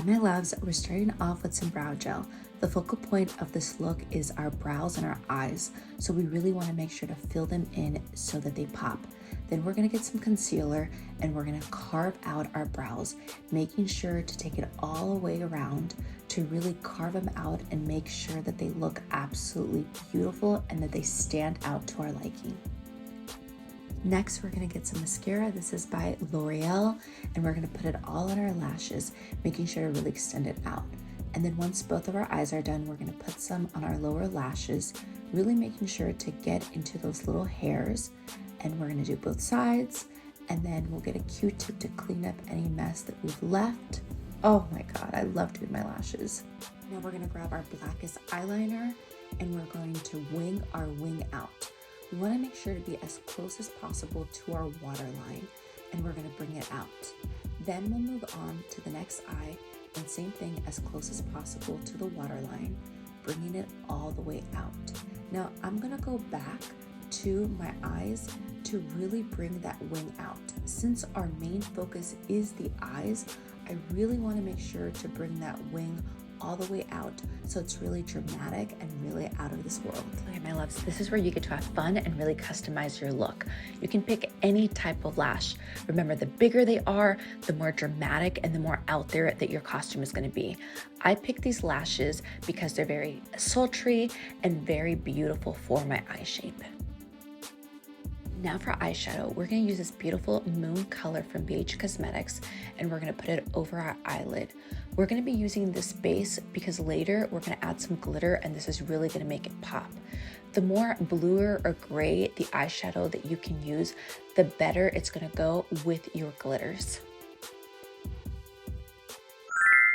my loves, we're starting off with some brow gel. The focal point of this look is our brows and our eyes, so we really want to make sure to fill them in so that they pop. Then we're going to get some concealer and we're going to carve out our brows, making sure to take it all the way around to really carve them out and make sure that they look absolutely beautiful and that they stand out to our liking. Next, we're going to get some mascara. This is by L'Oreal, and we're going to put it all on our lashes, making sure to really extend it out. And then once both of our eyes are done, we're going to put some on our lower lashes, really making sure to get into those little hairs. And we're going to do both sides, and then we'll get a Q-tip to clean up any mess that we've left. Oh my God, I love doing my lashes. Now we're going to grab our blackest eyeliner, and we're going to wing our wing out. We want to make sure to be as close as possible to our waterline, and we're going to bring it out. Then we'll move on to the next eye, and same thing, as close as possible to the waterline, bringing it all the way out. Now I'm going to go back to my eyes to really bring that wing out. Since our main focus is the eyes, I really want to make sure to bring that wing all the way out so it's really dramatic and really out of this world. Okay, my loves, this is where you get to have fun and really customize your look. You can pick any type of lash. Remember, the bigger they are, the more dramatic and the more out there that your costume is going to be. I picked these lashes because they're very sultry and very beautiful for my eye shape. Now for eyeshadow, we're going to use this beautiful moon color from BH Cosmetics, and we're going to put it over our eyelid. We're going to be using this base because later we're going to add some glitter, and this is really going to make it pop. The more bluer or gray the eyeshadow that you can use, the better it's going to go with your glitters.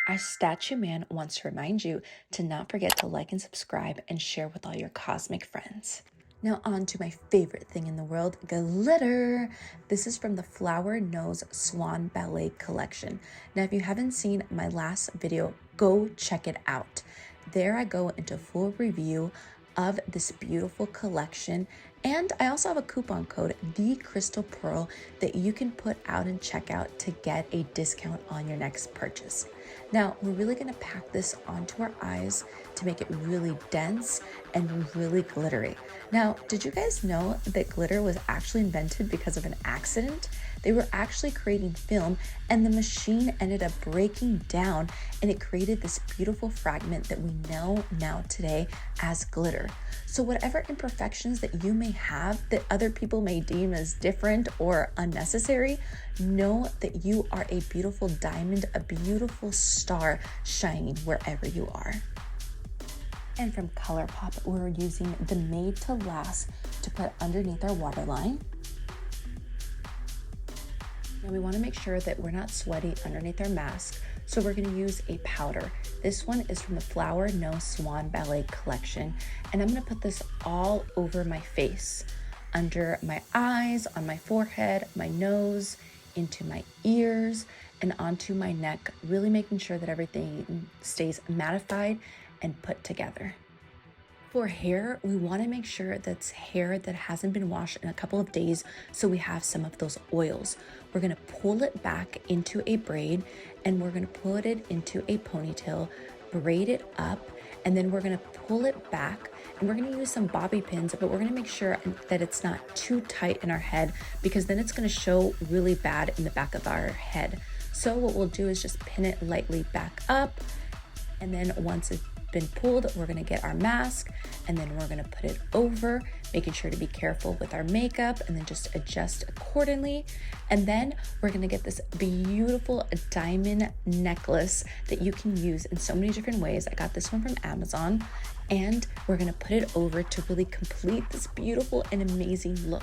Our statue man wants to remind you to not forget to like and subscribe and share with all your cosmic friends. Now on to my favorite thing in the world, glitter. This is from the Flower Nose Swan Ballet collection. Now, if you haven't seen my last video, go check it out. There I go into full review of this beautiful collection. And I also have a coupon code, the Crystal Pearl, that you can put out and check out to get a discount on your next purchase. Now, we're really gonna pack this onto our eyes to make it really dense and really glittery. Now, did you guys know that glitter was actually invented because of an accident? They were actually creating film and the machine ended up breaking down and it created this beautiful fragment that we know now today as glitter. So whatever imperfections that you may have that other people may deem as different or unnecessary, know that you are a beautiful diamond, a beautiful star shining wherever you are. And from ColourPop, we're using the Made to Last to put underneath our waterline. Now we want to make sure that we're not sweaty underneath our mask, so we're going to use a powder. This one is from the Flower Nose Swan Ballet collection, and I'm going to put this all over my face, under my eyes, on my forehead, my nose, into my ears, and onto my neck, really making sure that everything stays mattified and put together. For hair, we want to make sure that's hair that hasn't been washed in a couple of days, so we have some of those oils. We're going to pull it back into a braid, and we're going to put it into a ponytail, braid it up, and then we're going to pull it back, and we're going to use some bobby pins, but we're going to make sure that it's not too tight in our head, because then it's going to show really bad in the back of our head. So what we'll do is just pin it lightly back up, and then once it's been pulled, we're going to get our mask, and then we're going to put it over, making sure to be careful with our makeup and then just adjust accordingly. And then we're going to get this beautiful diamond necklace that you can use in so many different ways. I got this one from Amazon, and we're going to put it over to really complete this beautiful and amazing look.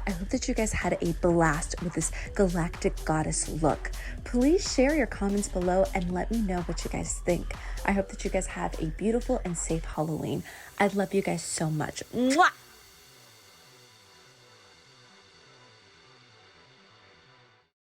I hope that you guys had a blast with this galactic goddess look. Please share your comments below and let me know what you guys think. I hope that you guys have a beautiful and safe Halloween. I love you guys so much. Mwah!